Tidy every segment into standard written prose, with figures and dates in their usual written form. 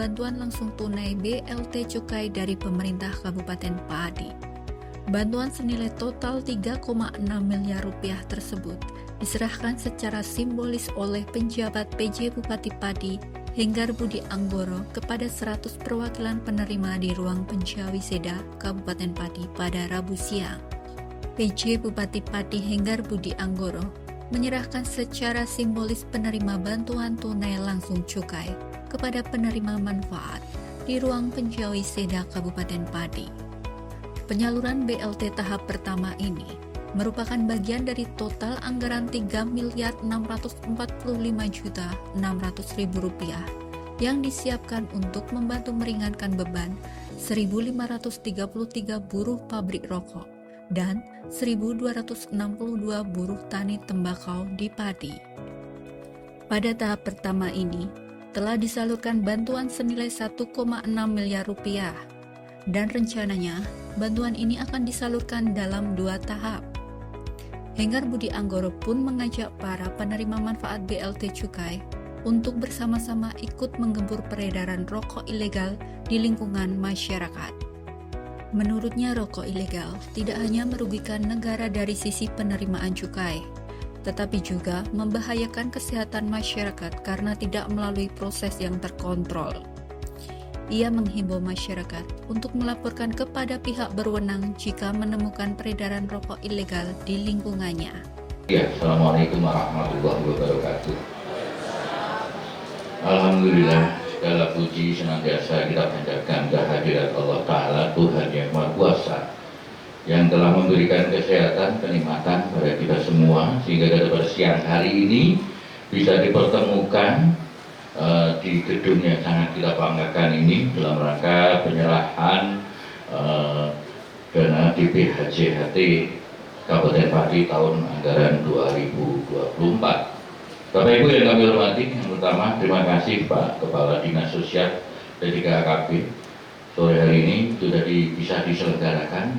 bantuan langsung tunai BLT Cukai dari pemerintah Kabupaten Padi. Bantuan senilai total 3,6 miliar rupiah tersebut diserahkan secara simbolis oleh penjabat PJ Bupati Padi Henggar Budi Anggoro kepada 100 perwakilan penerima di ruang Penjawi Seda, Kabupaten Padi pada Rabu siang. PJ Bupati Padi Henggar Budi Anggoro menyerahkan secara simbolis penerima bantuan tunai langsung cukai kepada penerima manfaat di ruang Penjawi Seda Kabupaten Padi. Penyaluran BLT tahap pertama ini merupakan bagian dari total anggaran Rp3.645.600.000 yang disiapkan untuk membantu meringankan beban 1.533 buruh pabrik rokok dan 1.262 buruh tani tembakau di Padi. Pada tahap pertama ini, telah disalurkan bantuan senilai 1,6 miliar rupiah, dan rencananya bantuan ini akan disalurkan dalam 2 tahap. Henggar Budi Anggoro pun mengajak para penerima manfaat BLT Cukai untuk bersama-sama ikut menggempur peredaran rokok ilegal di lingkungan masyarakat. Menurutnya, rokok ilegal tidak hanya merugikan negara dari sisi penerimaan cukai, tetapi juga membahayakan kesehatan masyarakat karena tidak melalui proses yang terkontrol. Ia menghimbau masyarakat untuk melaporkan kepada pihak berwenang jika menemukan peredaran rokok ilegal di lingkungannya. Ya, Assalamualaikum warahmatullahi wabarakatuh. Alhamdulillah, segala puji senantiasa kita panjatkan kehadirat Allah Ta'ala, Tuhan yang Maha Kuasa, yang telah memberikan kesehatan, kenikmatan pada kita semua, sehingga pada siang hari ini bisa dipertemukan di gedung yang sangat kita banggakan ini dalam rangka penyerahan dana DPHJHT Kabupaten Padi tahun anggaran 2024. Bapak Ibu yang kami hormati, yang pertama terima kasih Pak Kepala Dinas Sosial D3AKP. Sore hari ini sudah bisa diselenggarakan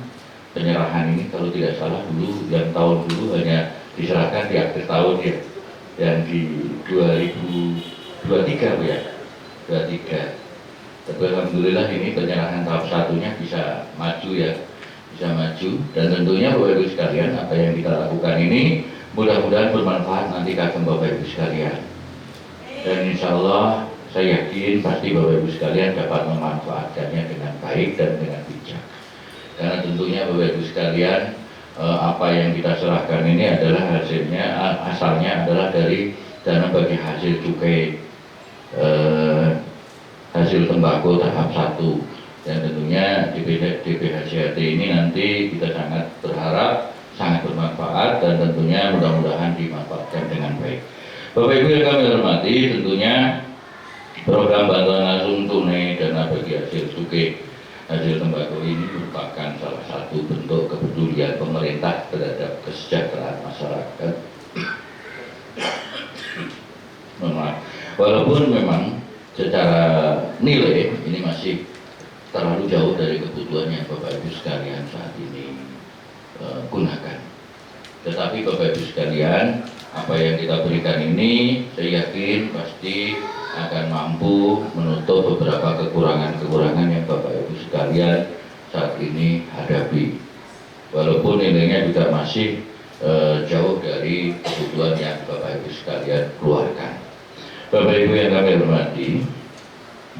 penyerahan ini, kalau tidak salah dulu yang tahun dulu hanya diserahkan di akhir tahun ya, yang di 2023 Bu ya, 23. Tapi alhamdulillah ini penyerahan tahap satunya bisa maju ya, bisa maju, dan tentunya Bapak Ibu sekalian, apa yang kita lakukan ini mudah-mudahan bermanfaat nanti kagum Bapak Ibu sekalian. Dan insya Allah saya yakin pasti Bapak Ibu sekalian dapat memanfaatkannya dengan baik dan dengan bijak. Karena tentunya Bapak Ibu sekalian, apa yang kita serahkan ini adalah hasilnya, asalnya adalah dari dana bagi hasil cukai hasil tembakau tahap 1, dan tentunya DPHJHT ini nanti kita sangat berharap sangat bermanfaat dan tentunya mudah-mudahan dimanfaatkan dengan baik. Bapak Ibu yang kami hormati, tentunya program bantuan langsung tunai dana bagi hasil cukai hasil tembakau ini merupakan salah satu bentuk kepedulian pemerintah terhadap kesejahteraan masyarakat. Walaupun memang secara nilai ini masih terlalu jauh dari kebutuhan yang Bapak Ibu sekalian saat ini gunakan. Tetapi Bapak Ibu sekalian, apa yang kita berikan ini saya yakin pasti akan mampu menutup beberapa kekurangan-kekurangan yang Bapak Ibu sekalian saat ini hadapi. Walaupun nilainya juga masih jauh dari kebutuhan yang Bapak Ibu sekalian keluarkan. Bapak Ibu yang kami hormati,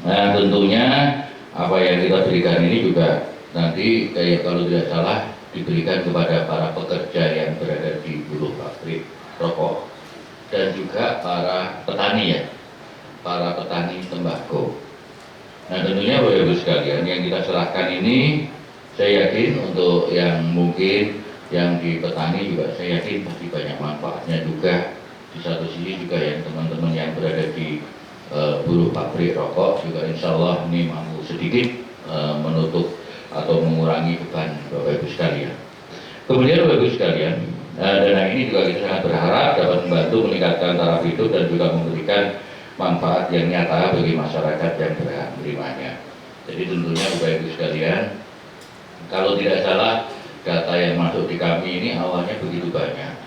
nah tentunya apa yang kita berikan ini juga nanti kalau tidak salah diberikan kepada para pekerja yang berada di buruh pabrik rokok dan juga para petani ya, para petani tembakau. Nah tentunya Bapak Ibu sekalian, yang kita serahkan ini saya yakin untuk yang mungkin yang di petani juga saya yakin pasti banyak manfaatnya juga. Di satu sisi juga yang teman-teman yang berada di buruh pabrik rokok juga insya Allah ini mampu sedikit menutup atau mengurangi beban Bapak Ibu sekalian. Kemudian Bapak Ibu sekalian, dana ini juga kita sangat berharap dapat membantu meningkatkan taraf hidup dan juga memberikan manfaat yang nyata bagi masyarakat yang berhak menerimanya. Jadi tentunya Bapak Ibu sekalian, kalau tidak salah data yang masuk di kami ini awalnya begitu banyak,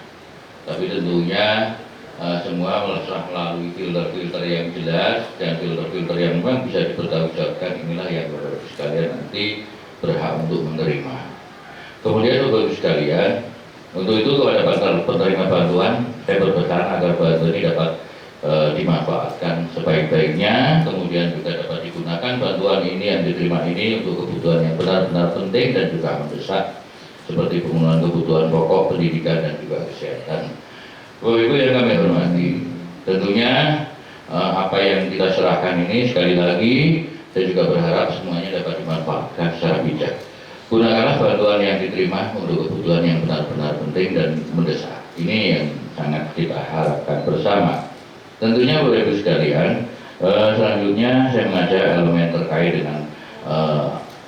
tapi tentunya semua melalui filter-filter yang jelas dan filter-filter yang memang bisa dipertanggungjawabkan. Inilah yang Bapak Ibu sekalian nanti berhak untuk menerima. Kemudian Bapak Ibu sekalian, untuk itu kepada penerima bantuan, saya berpesan agar bantuan ini dapat dimanfaatkan sebaik-baiknya, kemudian juga dapat digunakan bantuan ini yang diterima ini untuk kebutuhan yang benar-benar penting dan juga mendesak, seperti pemenuhan kebutuhan pokok, pendidikan, dan juga kesehatan. Bapak Ibu yang kami hormati, tentunya apa yang kita serahkan ini sekali lagi saya juga berharap semuanya dapat dimanfaatkan secara bijak. Gunakanlah bantuan yang diterima untuk kebutuhan yang benar-benar penting dan mendesak. Ini yang sangat kita harapkan bersama. Tentunya Bapak Ibu sekalian, selanjutnya saya mengajak elemen terkait dengan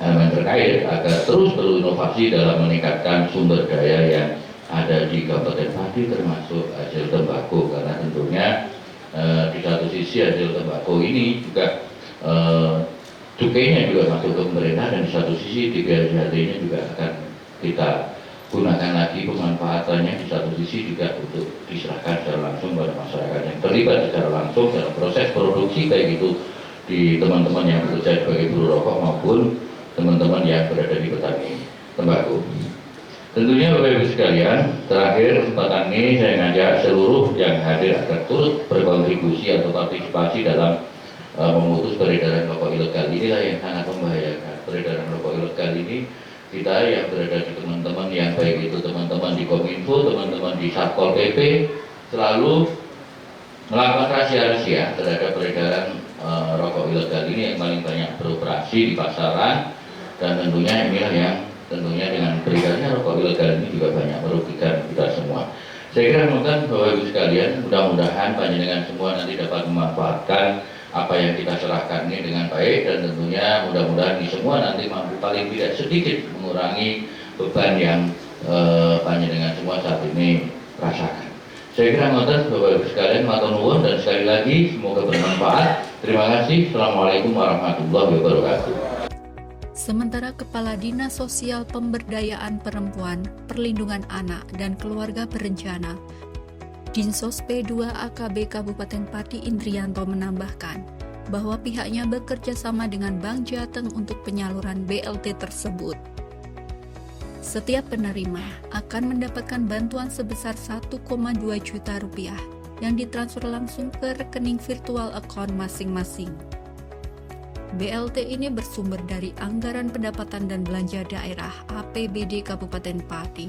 elemen terkait agar terus berinovasi dalam meningkatkan sumber daya yang ada di Kabupaten Pati, termasuk hasil tembakau, karena tentunya di satu sisi hasil tembakau ini juga cukainya juga masuk ke pemerintah, dan di satu sisi DPHT-nya juga akan kita gunakan lagi pemanfaatannya, di satu sisi juga untuk diserahkan secara langsung pada masyarakat yang terlibat secara langsung dalam proses produksi, baik itu di teman-teman yang bekerja sebagai buruh rokok maupun teman-teman yang berada di petani tembakau. Tentunya Bapak Ibu sekalian, terakhir kesempatan ini saya mengajak seluruh yang hadir agar turut berkontribusi atau partisipasi dalam memutus peredaran rokok ilegal. Inilah yang sangat membahayakan. Peredaran rokok ilegal ini, kita yang berada di teman-teman yang baik itu teman-teman di Kominfo, teman-teman di Satpol PP, selalu melakukan rahasia-rahasia terhadap peredaran rokok ilegal ini yang paling banyak beroperasi di pasaran, dan tentunya inilah yang tentunya dengan beredarnya rokok ilegal ini juga banyak merugikan kita semua. Saya kira Bapak Ibu sekalian, mudah-mudahan panjenengan semua nanti dapat memanfaatkan apa yang kita serahkan ini dengan baik, dan tentunya mudah-mudahan ini semua nanti mampu paling tidak sedikit mengurangi beban yang panjenengan semua saat ini rasakan. Saya kira Bapak Ibu sekalian, matur nuwun, dan sekali lagi semoga bermanfaat. Terima kasih. Assalamualaikum warahmatullahi wabarakatuh. Sementara Kepala Dinas Sosial Pemberdayaan Perempuan, Perlindungan Anak, dan Keluarga Berencana, Dinsos P2 AKB Kabupaten Pati Indrianto menambahkan bahwa pihaknya bekerja sama dengan Bank Jateng untuk penyaluran BLT tersebut. Setiap penerima akan mendapatkan bantuan sebesar 1,2 juta rupiah yang ditransfer langsung ke rekening virtual account masing-masing. BLT ini bersumber dari anggaran pendapatan dan belanja daerah APBD Kabupaten Pati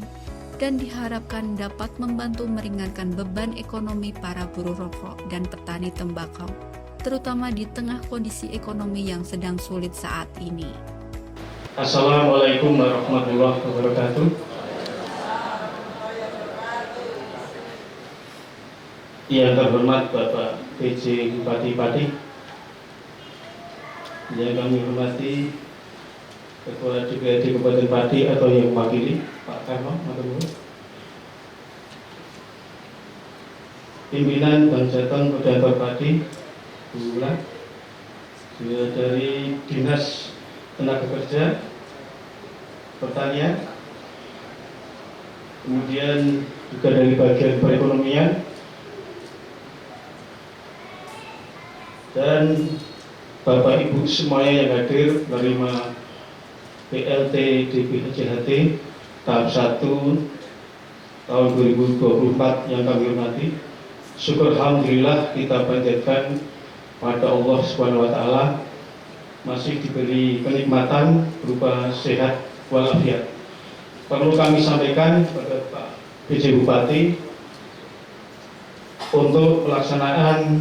dan diharapkan dapat membantu meringankan beban ekonomi para buruh rokok dan petani tembakau, terutama di tengah kondisi ekonomi yang sedang sulit saat ini. Assalamualaikum warahmatullahi wabarakatuh. Yang terhormat Bapak PJ Bupati Pati, yang kami hormati Ketua DPRD Kabupaten Pati atau yang mewakili Pak Karno, pimpinan Bank Jateng Koordinator Pati, Bu Ulan, juga dari Dinas Tenaga Kerja, Pertanian, kemudian juga dari bagian perekonomian, dan Bapak Ibu semuanya yang hadir menerima BLT DPHT tahap 1 tahun 2024 yang kami hormati. Syukur alhamdulillah kita panjatkan pada Allah Subhanahu wa taala masih diberi kenikmatan berupa sehat walafiat. Perlu kami sampaikan kepada Pak PJ Bupati untuk pelaksanaan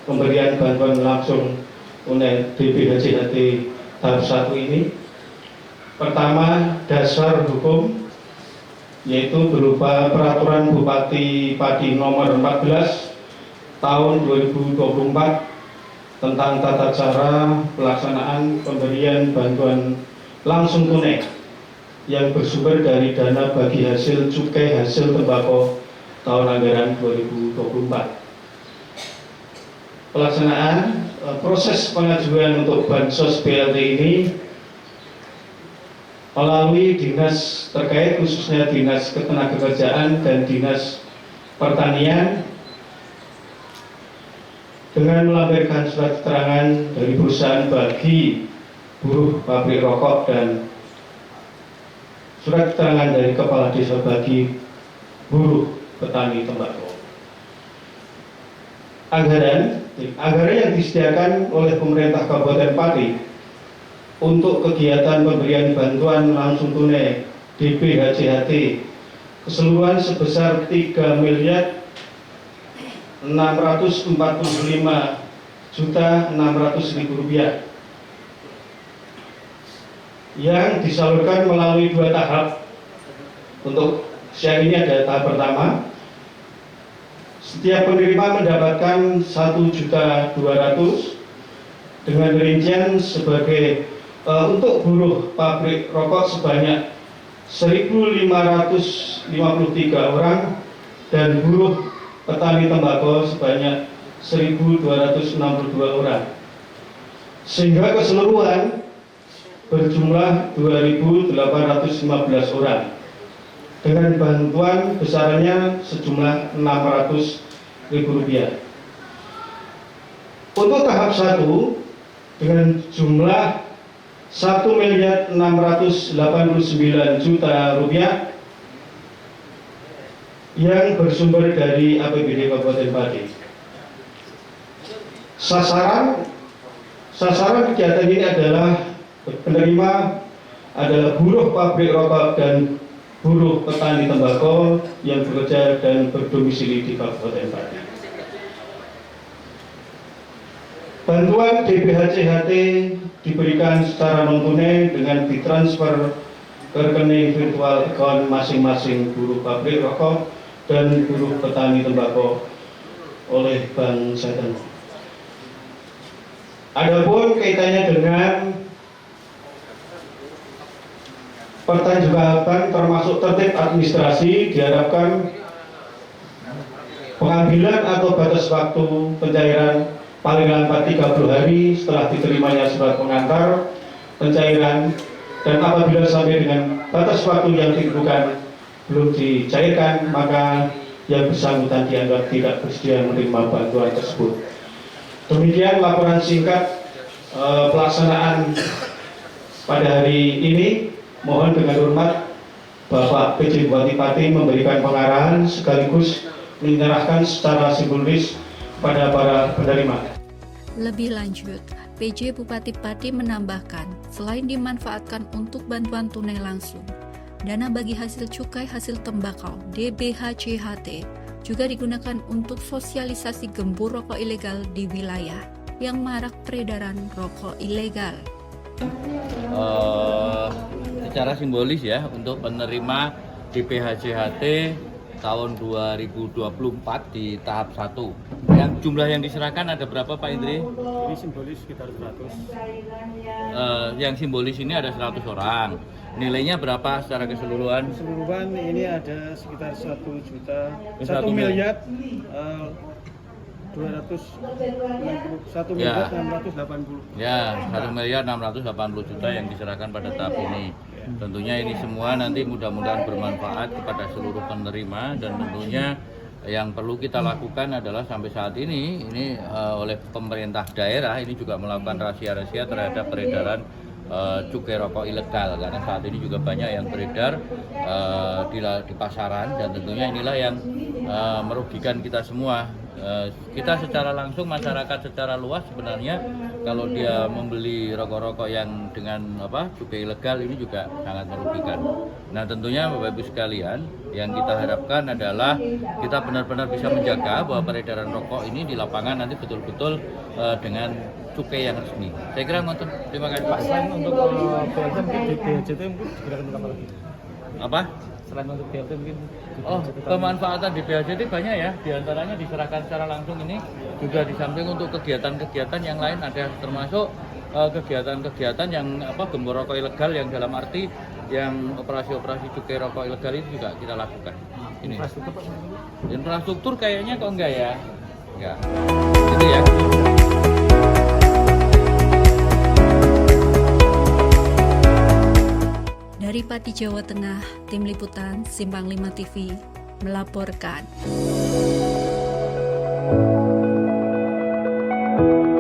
pemberian bantuan langsung oleh DPHT tahap 1 ini, pertama dasar hukum, yaitu berupa Peraturan Bupati Pati nomor 14 tahun 2024 tentang tata cara pelaksanaan pemberian bantuan langsung tunai yang bersumber dari dana bagi hasil cukai hasil tembakau tahun anggaran 2024. Pelaksanaan proses pengajuan untuk bansos BLT ini melalui dinas terkait, khususnya Dinas Ketenagakerjaan dan Dinas Pertanian, dengan melampirkan surat keterangan dari perusahaan bagi buruh pabrik rokok dan surat keterangan dari kepala desa bagi buruh petani tembakau. Anggaran yang disediakan oleh pemerintah Kabupaten Pati untuk kegiatan pemberian bantuan langsung tunai DPHJHT keseluruhan sebesar 3.645.600.000 rupiah yang disalurkan melalui 2 tahap. Untuk siang ini ada tahap pertama, setiap penerima mendapatkan 1.200.000 dengan rincian sebagai untuk buruh pabrik rokok sebanyak 1.553 orang dan buruh petani tembakau sebanyak 1.262 orang, sehingga keseluruhan berjumlah 2.815 orang dengan bantuan besarannya sejumlah Rp600.000. Untuk tahap 1 dengan jumlah Rp1.689.000.000 yang bersumber dari APBD Kabupaten Pati. Sasaran kegiatan ini adalah penerima adalah buruh pabrik rokok dan buruh petani tembakau yang bekerja dan berdomisili di Kabupaten Pati. Bantuan DPHJHT diberikan secara non-tunai dengan ditransfer ke rekening virtual account masing-masing buruh pabrik rokok dan buruh petani tembakau oleh Bank Jateng. Adapun kaitannya dengan pertanggungjawaban termasuk tertib administrasi, diharapkan pengambilan atau batas waktu pencairan paling lambat 30 hari setelah diterimanya surat pengantar pencairan, dan apabila sampai dengan batas waktu yang ditentukan belum dicairkan, maka yang bersangkutan dianggap tidak bersedia menerima bantuan tersebut. Demikian laporan singkat pelaksanaan pada hari ini. Mohon dengan hormat Bapak PJ Bupati Pati memberikan pengarahan sekaligus menyerahkan secara simbolis pada para penerima. Lebih lanjut, PJ Bupati Pati menambahkan, selain dimanfaatkan untuk bantuan tunai langsung, dana bagi hasil cukai hasil tembakau DBHJHT juga digunakan untuk sosialisasi gembur rokok ilegal di wilayah yang marak peredaran rokok ilegal. Secara simbolis ya, untuk penerima DPHJHT tahun 2024 di tahap 1. Yang jumlah yang diserahkan ada berapa Pak Indri? Ini simbolis sekitar 100. Yang simbolis ini ada 100 orang. Nilainya berapa secara keseluruhan? Keseluruhan ini ada sekitar 1 1 miliar 680. Ya, 1.680.000.000 yang diserahkan pada tahap ini. Tentunya ini semua nanti mudah-mudahan bermanfaat kepada seluruh penerima, dan tentunya yang perlu kita lakukan adalah sampai saat ini oleh pemerintah daerah ini juga melakukan razia-razia terhadap peredaran cukai rokok ilegal, karena saat ini juga banyak yang beredar di pasaran, dan tentunya inilah yang merugikan kita semua. Kita secara langsung, masyarakat secara luas sebenarnya kalau dia membeli rokok-rokok yang dengan cukai ilegal ini juga sangat merugikan. Nah, tentunya Bapak Ibu sekalian, yang kita harapkan adalah kita benar-benar bisa menjaga bahwa peredaran rokok ini di lapangan nanti betul-betul dengan cukai yang resmi. Saya kira nonton. Terima kasih Pak. Selain untuk BLT mungkin di BHJT mungkin digunakan untuk apa lagi? Apa? Selain untuk BLT mungkin pemanfaatan di BHJT banyak ya, diantaranya diserahkan secara langsung ini, juga di samping untuk kegiatan-kegiatan yang lain ada, termasuk kegiatan-kegiatan yang gembor rokok ilegal, yang dalam arti yang operasi-operasi cukai rokok ilegal itu juga kita lakukan. Ini infrastruktur kayaknya kok enggak ya? Enggak. Gitu ya. Dari Pati, Jawa Tengah, Tim Liputan Simpang 5 TV melaporkan. Bapak.